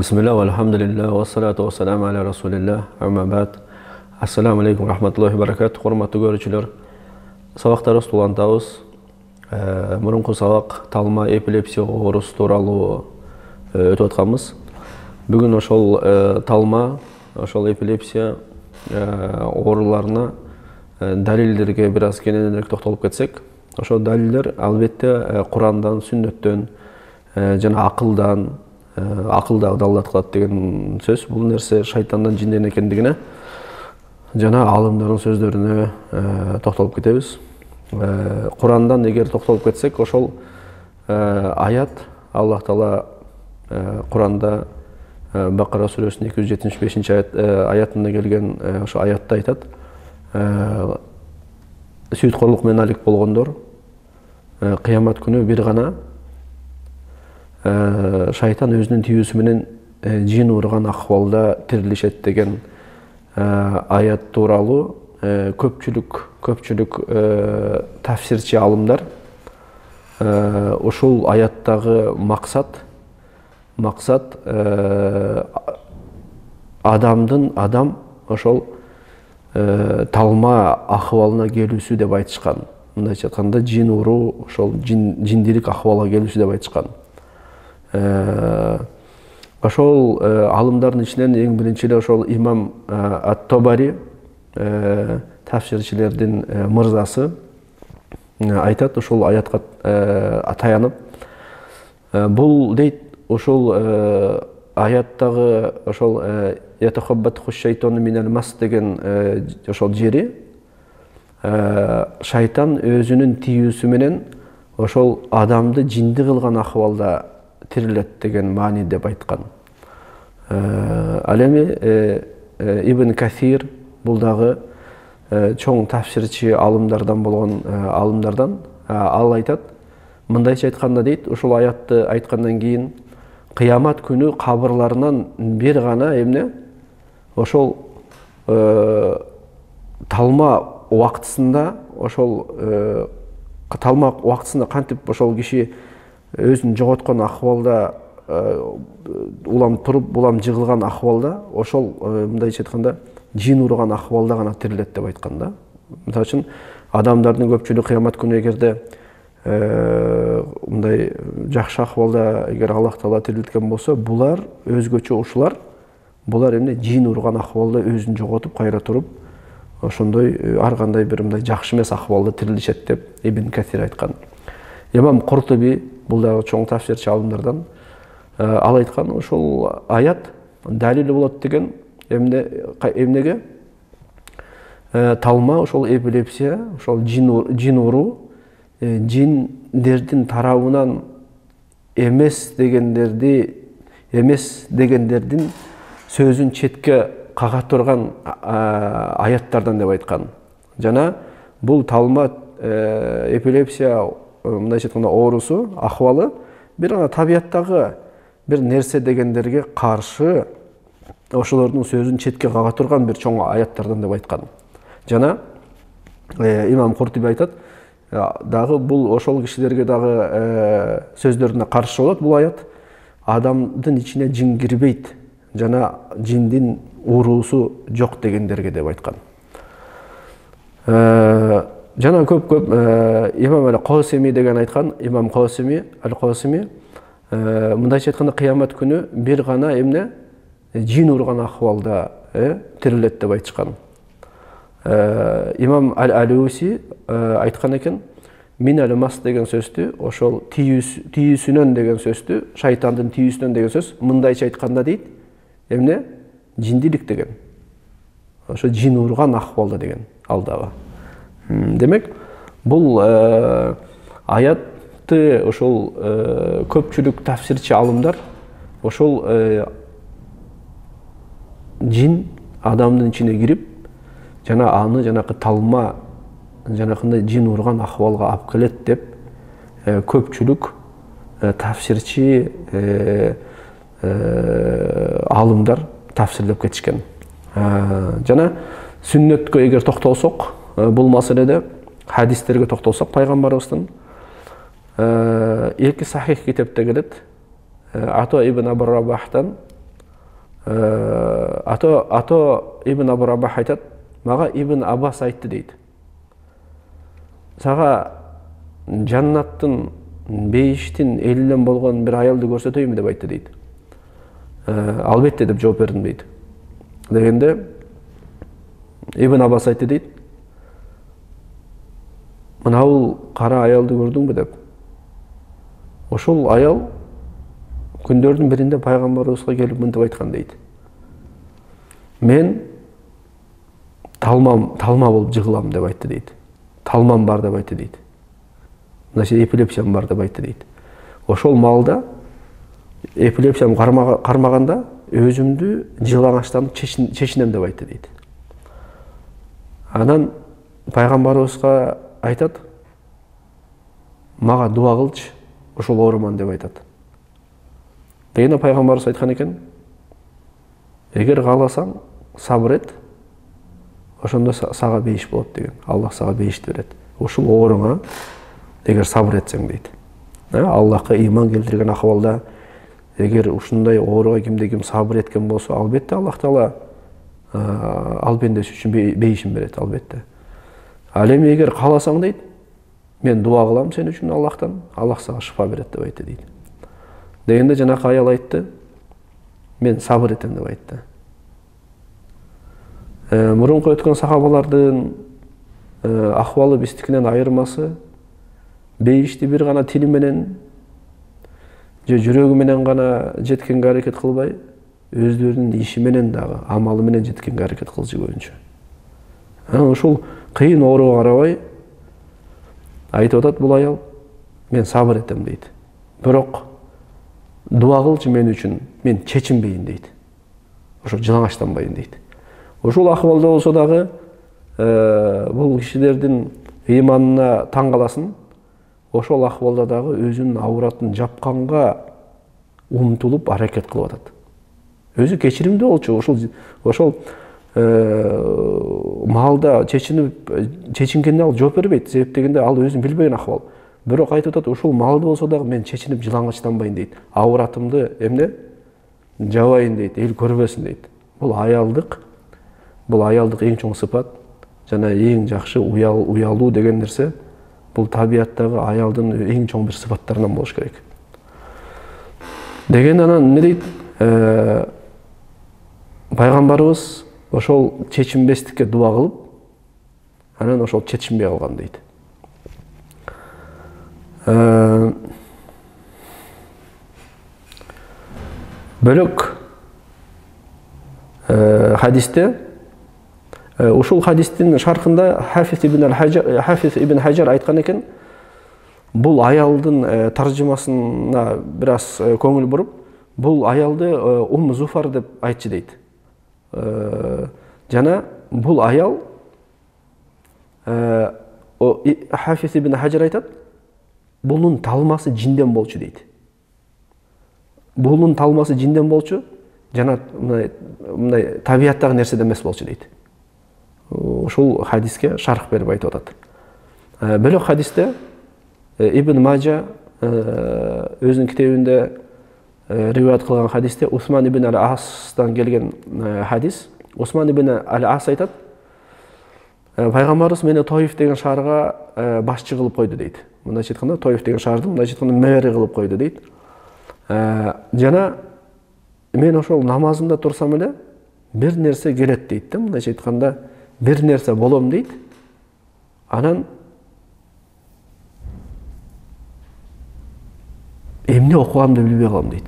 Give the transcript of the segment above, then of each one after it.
Bismillah, walhamdulillah, wassalatu wassalamu ala rasulillah, amma ba'd. Assalamu alaikum rahmatullahi barakatuh. Hormatly görüşçüler. Sabaqtarыбыз улантабыз. Мурунку сабак талма эпилепсия оорусу тууралуу өтүп атканбыз. Бүгүн ошол талма, ошол эпилепсия ооруларына далилдерге бир аз кененирээк токтолуп кетсек, ошол далилдер албетте Курандан, сүннөттөн жана акылдан, акылда далилат кылат деген сөз. Бул нерсе шайтандан, жинден экендигине жана алымдардын сөздөрүнө токтолуп кетебиз. Курандан эгер токтолуп кетсек, ошол аят Аллах Таала Куранда Бакара сүрөсүнүн 275 аятында келген ошо аятта айтат: сүйүткөрлүк менен алек болгондор кыямат күнү бир гана шайтан өзүнүн тийүүсү менен жин урган акыбалда тирилишет деген аят тууралуу көпчүлүк тафсирчи алымдар ушул аяттагы максат адам ошол талма акыбалына келүүсү деп айтышкан. Мындайча айтканда, жин уруу, ошол жиндилик акыбалга келүүсү деп айтышкан. Ошол алымдардын ичинен эң биринчи эле ошол имам Ат-Тобари, тафсирчилердин мырзасы, айтат ушул аятка таянып, бул дейт, ошол аяттагы ошол ятахаббатху шайтону минал мас деген ошол жери шайтан өзүнүн тийүүсү менен ошол адамды жинди кылган акыбалда тирилет деген маани деп айткан. Ал эми Ибн Касир, бул дагы чоң тафсирчи алымдардан болгон алымдардан, ал айтат, мындайча айтканда дейт, ушул аятты айткандан кийин кыямат күнү кабырларынан бир гана ошол талма убактысында, ошол талма убактысында кантип ошол киши өзүн жоготкон акыбалда, улам туруп, улам жыгылган акыбалда, ошол мындайча айтканда жин урган акыбалда гана тирилет деп айткан да. Мисалы үчүн адамдардын көпчүлүгү кыямат күнү эгерде мындай жакшы акыбалда эгер Аллах Таала тирилткен болсо, булар өзгөчө ушулар, булар жин урган акыбалда өзүн жоготуп, кайра туруп, ошондой ар кандай бир мындай жакшы эмес акыбалда тирилишет деп Ибн Касир айткан. Имам Куртуби, бул дагы чоң тафсирчи алымдардан, ал айткан, ошол аят далили болот деген эмнеге? Талма, ошол эпилепсия, ошол жин уруу, жиндердин тарабынан эмес дегендердин сөзүн четке кага турган аяттардан деп айткан. Жана бул талма эпилепсия, мындайча айтканда, оорусу, акыбалы бир гана табияттагы бир нерсе дегендерге каршы ошолордун сөзүн четке кага турган бир чоң аяттардан деп айткан. Жана имам Куртуби айтат, дагы бул ошол кишилерге дагы сөздөрүнө каршы болот. Бул аят адамдын ичине жин кирбейт, жана жиндин уруусу жок дегендерге деп айткан. Жана көп имам Ал-Косими деген айткан, имам Косими, Ал-Косими, мындайча айтканда, кыямат күнү бир гана жин урган акыбалда тирилет деп айтышкан. Имам Ал-Алуси айткан экен, минал мас деген сөздү, ошол тийүүсүнөн деген сөздү, шайтандын тийүүсүнөн деген сөз, мындайча айтканда дейт, жиндилик деген. Ошо жин урган акыбалда деген ал дагы. Демек, бул аятты ошол көпчүлүк тафсирчи алымдар ошол жин адамдын ичине кирип, жана аны жанакы талма, жанакындай жин урган акыбалга алып келет деп көпчүлүк тафсирчи алымдар тафсирлеп кетишкен. Жана сүннөткө эгер токтолсок, бул маселеде хадистерге токтолсок, пайгамбарыбыздын эки сахих китепте келет. Ато ибн Абу Рабахтан Ато ибн Абу Рабах айтат, мага Ибн Аббас айтты дейді. Сага жаннаттын бейиштин элинен болгон бир аялды көрсөтөйүнбү деп айтты дейді. Албетте деп жооп бердим дейді. Дегенде Ибн Аббас айтты дейді, мынау кара аялды көрдүңбү деп. Ошол аял күндөрдүн биринде пайгамбарыбызга келип мынтип айткан дейт. Мен талма болуп жыгылам деп айтты дейт. Талмам бар деп айтты дейт. Значит, эпилепсиям бар деп айтты дейт. Ошол маалда эпилепсиям кармаганда өзүмдү жылаңачтанып чечинем деп айтты дейт. Анан пайгамбарыбызга айтат, мага дуа кылчы, ошол ооруман деп айтат. Дегенде пайгамбарыбыз айткан экен, эгер кааласаң сабыр эт, ошондо сага бейиш болот деген. Аллах сага бейишти берет. Ошол ооруңа эгер сабыр этсең дейт. Аллахка ыйман келтирген акыбалда эгер ушундай ооруга ким сабыр эткен болсо, албетте Аллах Таала ал пендеси үчүн бейишин берет, албетте. Ал эми эгер кааласаң дейт, мен дуа кылам сен үчүн Аллахтан, Аллах сага шифа берет деп айтты дейт. Дегенде жанакы аял айтты, мен сабыр этем деп айтты. Мурунку өткөн сахабалардын акыбалы биздикинен айырмасы, бейишти бир гана тили менен же жүрөгү менен гана жеткенге аракет кылбай, өздөрүнүн иши менен дагы, амалы менен жеткенге аракет кылчу көбүнчө. Ошол кыйын ооруга карабай айтып атат бул аял, мен сабыр этем дейт. Бирок дуа кылчы мен үчүн, мен чечинбейин дейт. Ошо жылаңачтанбайын дейт. Ошол акыбалда болсо дагы бул кишилердин ыйманына таң каласын. Ошол акыбалда дагы өзүнүн ауратын жапканга умтулуп аракет кылып атат. Өзү кечиримдүү болчу, ошол маалда чечингенде ал жооп бербейт. Себеп дегенде ал өзүн билбеген акыбал. Бирок айтып атат, ушул маалда болсо дагы мен чечинип жылаңачтанбайын дейт. Ауратымды эмне жабайын дейт, эл көрбөсүн дейт. Бул аялдык эң чоң сыпат жана эң жакшы уялуу деген нерсе. Бул табияттагы аялдын эң чоң бир сыпаттарынан болуш керек. Деген анан эмне дейт? Пайгамбарыбыз ошол чечинбестикке дуа кылып, анан ошол чечинбей калган дейт. Бөлөк хадисте, ушул хадистин шаркында Хафиз ибн Хаджар айткан экен, бул аялдын таржымасына бир аз көңүл буруп, бул аялды Зуфар деп айтчы дейт. Жана бул аял Хафиз ибн Хаджар айтат, булун талмасы жинден болчу дейт. Булун талмасы жинден болчу, жана мындай табияттагы нерседен эмес болчу дейт. Ушул хадиске шарх берип айтып атат. Бөлөк хадисте Ибн Мажа өзүнүн китебинде риваят кылган хадисте Усман ибн ал-Астан келген хадис. Усман ибн ал-Ас айтат, пайгамбарыбыз мени Тоиф деген шаарга башчы кылып койду дейт. Мындайча айтканда Тоиф деген шаарды мындайча айтканда мэри кылып койду дейт. Жана мен ошол намазымда турсам эле бир нерсе келет дейт. Мындайча айтканда бир нерсе болом дейт. Анан эмне окугамды билбей калам дейт.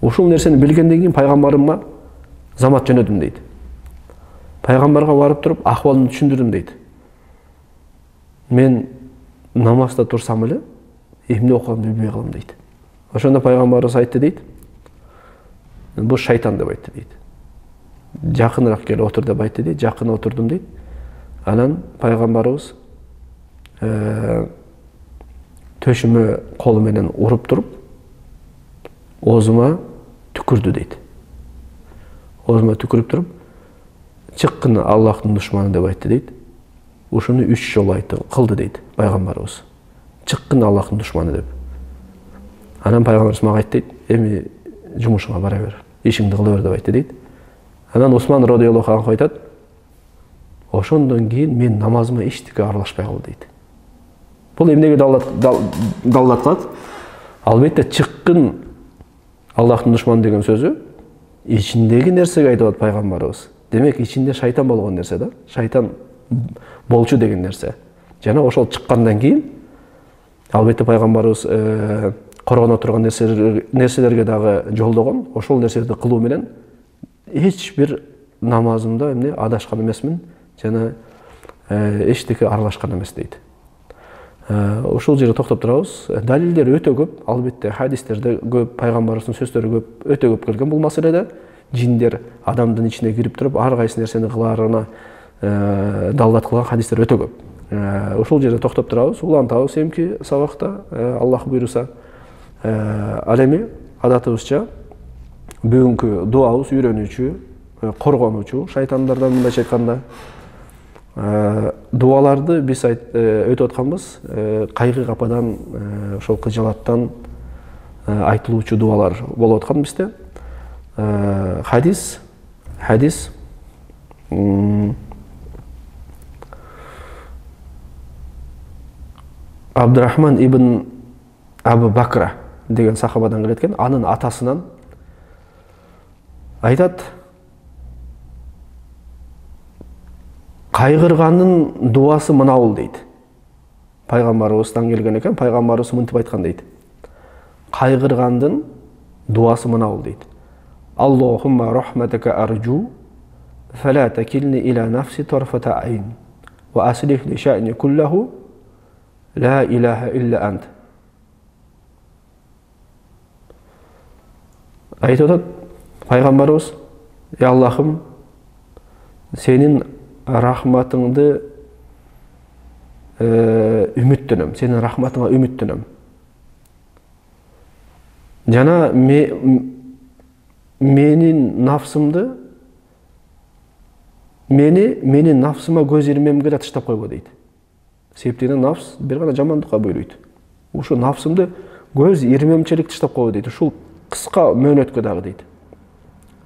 Ушул нерсени билгенден кийин пайгамбарыма замат жөнөдүм дейт. Пайгамбарга барып туруп акыбалымды түшүндүрдүм дейт. Мен намазда турсам эле эмне окугамды билбей калам дейт. Ошондо пайгамбарыбыз айтты дейт. Бул шайтан деп айтты дейт. Жакыныраак кел отур деп айтты дейт. Жакын отурдум дейт. Анан пайгамбарыбыз төшүмө колу менен уруп туруп оозума түкүрдү дейт. Оозума түкүрүп туруп, чыккын Аллахтын душманы деп айтты дейт. Ушуну 3 жолу кылды дейт пайгамбарыбыз. Чыккын Аллахтын душманы деп. Анан пайгамбарыбыз мага айтты дейт, эми жумушуңа бара бер. ишиңди кыла бер деп айтты дейт. Анан Усман радиаллаху анху айтат, ошондон кийин мен намазыма эчтеке аралашпай калды дейт. Бул эмнеге даллат кылат? Албетте чыккын Аллахтын душманы деген сөзү ичиндеги нерсеге айтып атат пайгамбарыбыз. Демек ичинде шайтан болгон нерсе да, шайтан болчу деген нерсе. Жана ошол чыккандан кийин албетте пайгамбарыбыз коргоно турган нерселерге дагы жолдогон, ошол нерселерди кылуу менен эч бир намазымда эмне адашкан эмесмин, жана эчтеке аралашкан эмес дейт. Ушул жерде токтоп турабыз. Далилдер өтө көп, албетте хадистерде көп, пайгамбарыбыздын сөздөрү көп, өтө көп келген бул маселеде. Жиндер адамдын ичине кирип туруп, ар кайсы нерсени кылаарына даллат кылган хадистер өтө көп. Ушул жерде токтоп турабыз. Улантабыз эмки сабакта, Аллах буйруса. Ал эми адатыбызча бүгүнкү дуабыз үйрөнүүчү, коргонуучу шайтандардан, мындайча айтканда. Дуаларды биз өтүп атканбыз, кайгы кападан, ошол кыжалаттан айтылуучу дуалар болуп аткан бизде. Хадис Абдурахман ибн Абу Бакра деген сахабадан келет экен, анын атасынан айтат, кайгырганын дуасы мынабул дейт. Пайгамбарыбыздан келген экен, пайгамбарыбыз мынтип айткан дейт. Кайгыргандын дуасы мынабул дейт. Аллахумма рахматака арджу, фала такилни иля нафси тарфата айн, ва аслих ли ша'ни куллаху, ла илаха илля ант. Айтып атат пайгамбарыбыз, Аллахым, сенин рахматыңды үмүттөнөм, сенин рахматыңа үмүттөнөм. Жана менин нафсымды менин нафсыма көз ирмемге да таштап койбо дейт. Себептен нафс бир гана жамандыкка буйруйт. Ушу нафсымды көз ирмемчилик таштап койбо дейт. Ушул кыска мөөнөткө дагы дейт.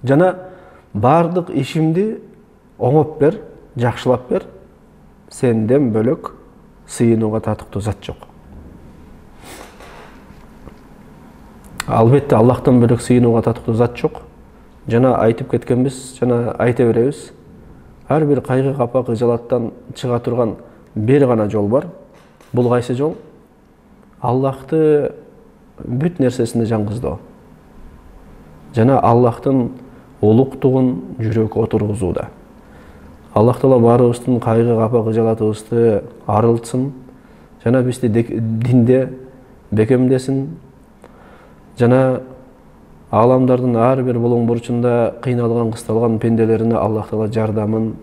Жана бардык ишимди оңоп бер, жакшылап бер, сенден бөлөк сыйынууга татыктуу зат жок. Албетте Аллахтан бөлөк сыйынууга татыктуу зат жок. Жана айтып кеткенбиз, жана айта беребиз. Ар бир кайгы капа кыжалаттан чыга турган бир гана жол бар. Бул кайсы жол? Аллахты бүт нерсесинде жаңгыздоо. Жана Аллахтын улуктугун жүрөккө отургузууда. Аллах Таала баарыбыздын кайгы капа кыжалатыбызды арылтсын, жана бизди динде бекемдесин, жана аламдардын ар бир болоң бурчунда кыйналган, кысталган пенделерине Аллах Таала жардамын,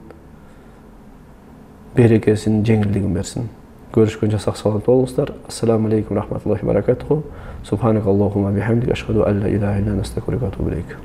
берекесин, жеңилдигин берсин. Görüşкөнчө сак саламат болуңуздар. Ассаламу алейкум рахматуллахи баракатуху. Субханакаллахумма бихамдика ашхаду ан ла илаха илля анта астагфирука ва атубу илейк.